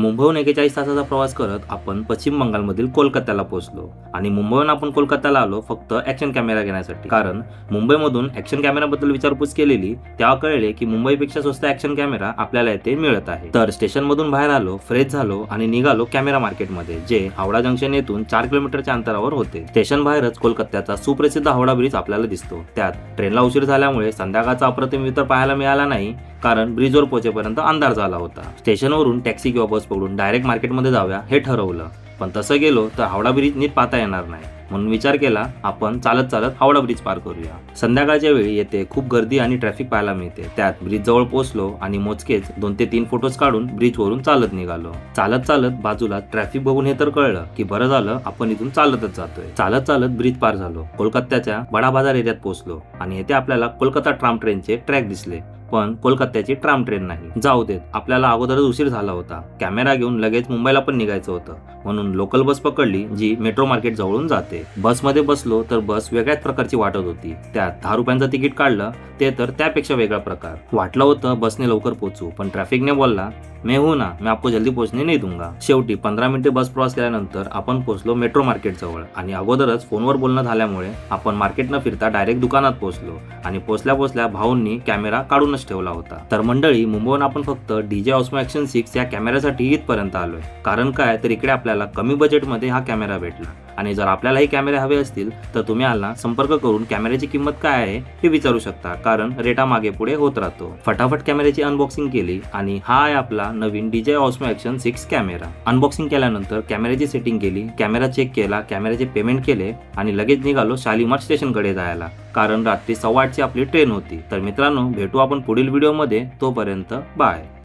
मुंबईहून 41 तासाचा प्रवास करत आपण पश्चिम बंगालमधील कोलकात्याला पोहोचलो आणि मुंबईहून आपण कोलकात्याला आलो फक्त ॲक्शन कॅमेरा घेण्यासाठी. कारण मुंबईमधून ॲक्शन कॅमेराबद्दल विचारपूस केलेली तेव्हा कळले की मुंबईपेक्षा स्वस्त ॲक्शन कॅमेरा आपल्याला येथे मिळत आहे. तर स्टेशनमधून बाहेर आलो, फ्रेश झालो आणि निघालो कॅमेरा मार्केटमध्ये, जे हावडा जंक्शन येथून 4 किलोमीटरच्या अंतरावर होते. स्टेशन बाहेरच कोलकात्याचा सुप्रसिद्ध हावडा ब्रिज आपल्याला दिसतो. त्यात ट्रेनला उशीर झाल्यामुळे संध्याकाळचा अप्रतिम वितर पाहायला मिळाला नाही, कारण ब्रिजवर पोहोचेपर्यंत अंधार झाला होता. स्टेशनवरून टॅक्सी किंवा बस पकडून डायरेक्ट मार्केटमध्ये जाऊया हे ठरवलं, पण तसं गेलो तर हावडा ब्रिज नीट पाहता येणार नाही. म्हणून विचार केला आपण चालत चालत हावडा ब्रिज पार करूया. संध्याकाळच्या वेळी येथे खूप गर्दी आणि ट्रॅफिक पाहायला मिळते. त्यात ब्रिज जवळ पोहोचलो आणि मोजकेच 2 ते 3 फोटोज काढून ब्रिजवरून चालत निघालो. चालत चालत बाजूला ट्रॅफिक बघून हे तर कळलं की बरं झालं आपण इथून चालतच जातोय. चालत चालत ब्रिज पार झालो. कोलकात्याच्या बडा बाजार एरियात पोहोचलो आणि येथे आपल्याला कोलकाता ट्राम ट्रेनचे ट्रॅक दिसले, पण कोलकात्याची ट्राम ट्रेन नाही. जाऊ देत, आपल्याला अगोदरच उशीर झाला होता. कॅमेरा घेऊन लगेच मुंबईला पण निघायचं होतं, म्हणून लोकल बस पकडली जी मेट्रो मार्केट जवळून जाते. बसमध्ये बसलो तर बस वेगळ्याच प्रकारची वाटत होती. त्यात 10 रुपयांचं तिकीट काढलं ते तर त्यापेक्षा वेगळा प्रकार. वाटलं होतं बसने लवकर पोहोचू, पण ट्रॅफिकने बोलला मैं हूं ना, मैं आपको जल्दी पोहोचने नहीं दूंगा. शेवटी 15 मिनिटे बस प्रवास केल्यानंतर आपण पोहोचलो मेट्रो मार्केट जवळ आणि अगोदरच फोनवर बोलणं झाल्यामुळे आपण मार्केट न फिरता डायरेक्ट दुकानात पोहोचलो आणि पोहोचल्या भाऊंनी कॅमेरा काढूनच ठेवला होता. तर मंडळी, मुंबईहून आपण फक्त DJI Osmo Action 6 या कॅमेऱ्यासाठी इथपर्यंत आलोय. कारण काय तर इकडे आपल्याला कमी बजेटमध्ये हा कॅमेरा भेटला आणि जर आपल्याला हे कॅमेरे हवे असतील तर तुम्ही आला संपर्क करून कॅमेऱ्याची किंमत काय आहे हे विचारू शकता, कारण रेटा मागे पुढे होत राहतो. फटाफट कॅमेऱ्याची अनबॉक्सिंग केली आणि हा आहे आपला नवीन DJI Osmo Action 6 camera. Unboxing केल्यानंतर कॅमेऱ्याची सेटिंग केली, कॅमेरा चेक केला, कॅमेऱ्याचे पेमेंट केले आणि लगेच निघालो शालीमार स्टेशनकडे जायला, कारण रात्री 8:15ची आपली ट्रेन होती. तर मित्रांनो, भेटू आपण पुढील व्हिडिओमध्ये. तोपर्यंत बाय.